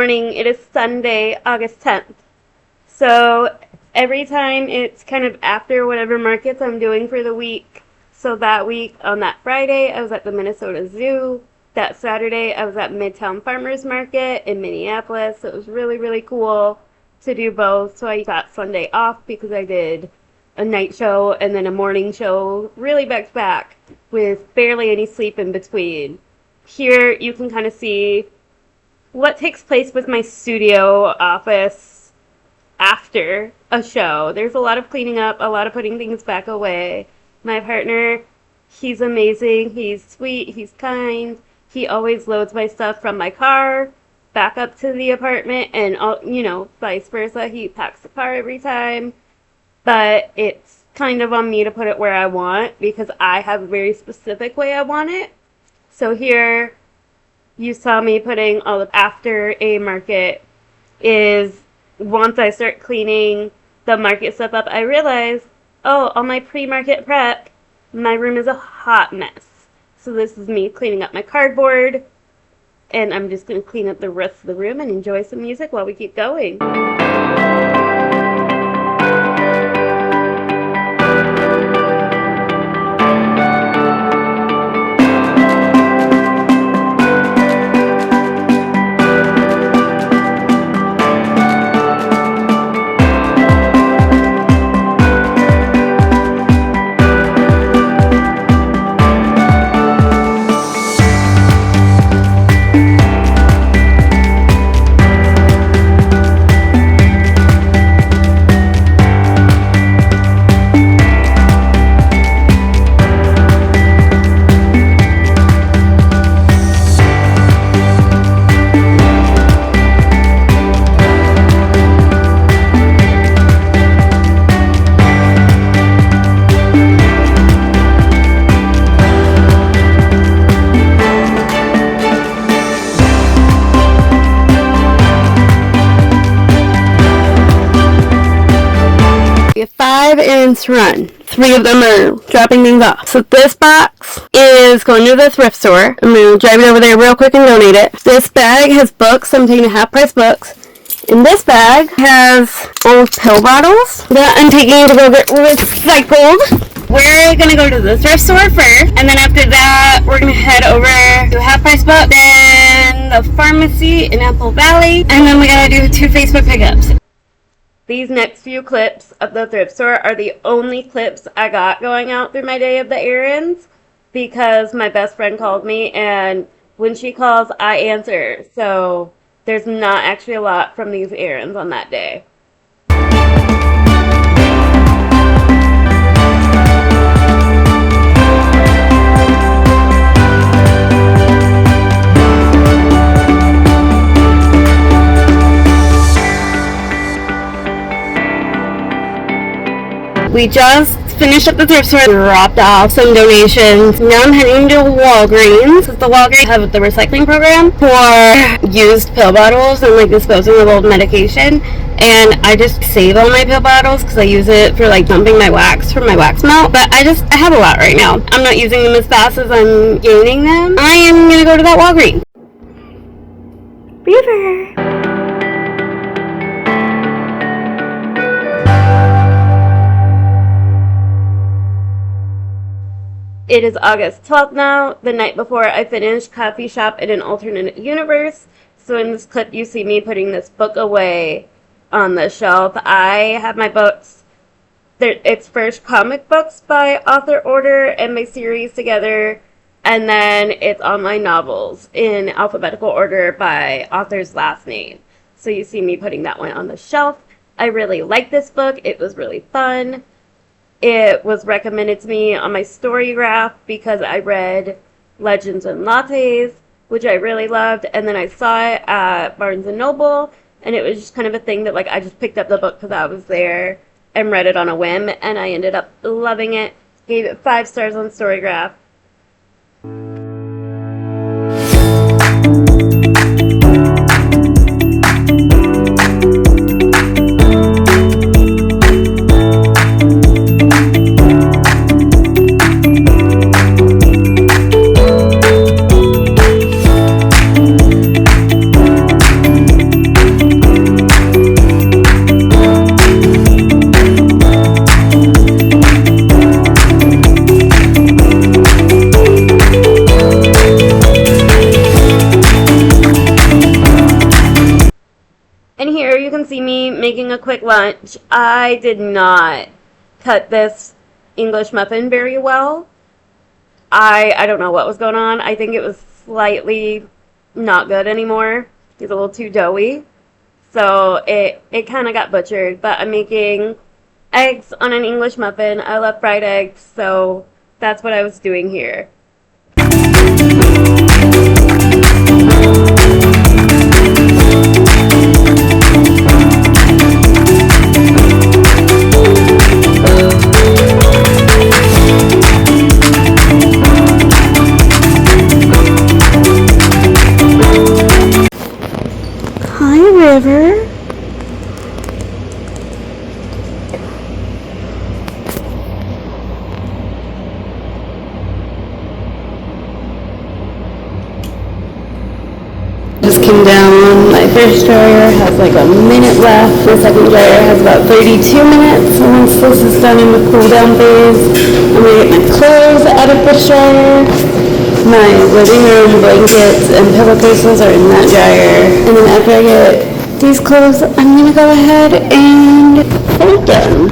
morning. It is Sunday, August 10th. So every time it's kind of after whatever markets I'm doing for the week. So that week, on that Friday, I was at the Minnesota Zoo. That Saturday, I was at Midtown Farmers Market in Minneapolis. So it was really, really cool to do both. So I got Sunday off because I did a night show and then a morning show, really back to back, with barely any sleep in between. Here you can kind of see what takes place with my studio office after a show. There's a lot of cleaning up, a lot of putting things back away. My partner, he's amazing, he's sweet, he's kind. He always loads my stuff from my car back up to the apartment, and vice versa. He packs the car every time. But it's kind of on me to put it where I want because I have a very specific way I want it. So here you saw me putting all of after a market is once I start cleaning the market stuff up, I realize, all my pre-market prep, my room is a hot mess. So this is me cleaning up my cardboard, and I'm just going to clean up the rest of the room and enjoy some music while we keep going. We have 5 errands to run. 3 of them are dropping things off. So this box is going to the thrift store. I'm going to drive it over there real quick and donate it. This bag has books. I'm taking half-price books. And this bag has old pill bottles that I'm taking to go get recycled. We're going to go to the thrift store first. And then after that, we're going to head over to half-price book. Then the pharmacy in Apple Valley. And then we got to do 2 Facebook pickups. These next few clips of the thrift store are the only clips I got going out through my day of the errands because my best friend called me, and when she calls, I answer. So there's not actually a lot from these errands on that day. We just finished up the thrift store, dropped off some donations. Now I'm heading to Walgreens. The Walgreens have the recycling program for used pill bottles and like disposing of old medication. And I just save all my pill bottles because I use it for like dumping my wax for my wax melt. But I have a lot right now. I'm not using them as fast as I'm gaining them. I am going to go to that Walgreens. Beaver! It is August 12th now, the night before I finished Coffee Shop in an Alternate Universe. So in this clip, you see me putting this book away on the shelf. I have my books. It's first comic books by author order and my series together. And then it's online novels in alphabetical order by author's last name. So you see me putting that one on the shelf. I really like this book. It was really fun. It was recommended to me on my story graph because I read Legends and Lattes, which I really loved, and then I saw it at Barnes & Noble, and it was just kind of a thing that I just picked up the book because I was there and read it on a whim, and I ended up loving it. Gave it 5 stars on story graph. lunch, I did not cut this English muffin very well. I don't know what was going on. I think it was slightly not good anymore. It's a little too doughy. So it kind of got butchered. But I'm making eggs on an English muffin. I love fried eggs, so that's what I was doing here. Hi, River. Just came down. My first dryer has like a minute left. The second dryer has about 32 minutes. And once this is done in the cool down phase, I'm gonna get my clothes out of this dryer. My living room blankets and pillowcases are in that dryer. And then after I get these clothes, I'm gonna go ahead and fold them.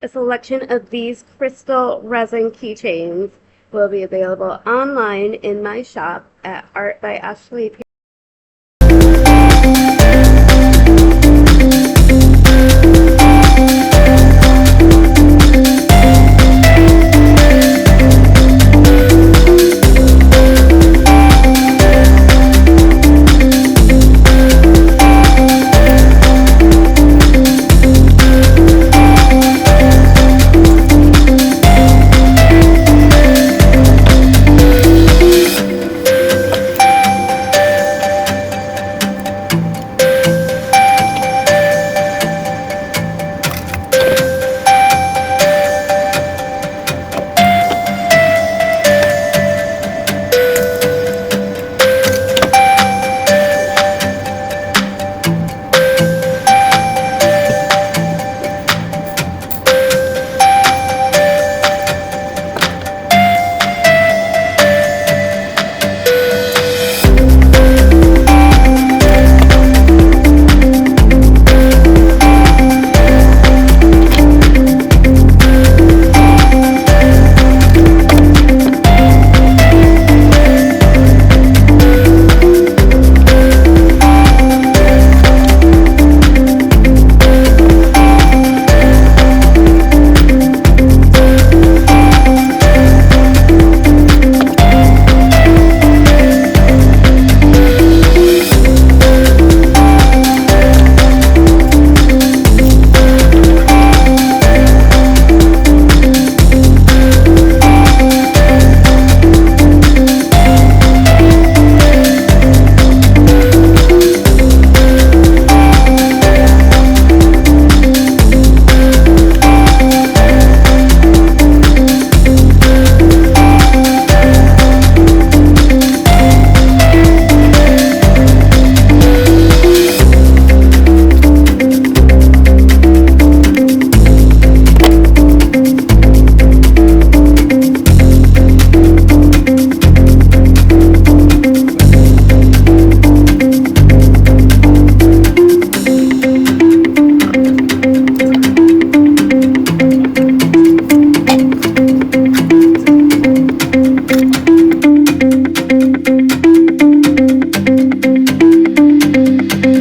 selection of these crystal resin keychains will be available online in my shop at Art by Ashley.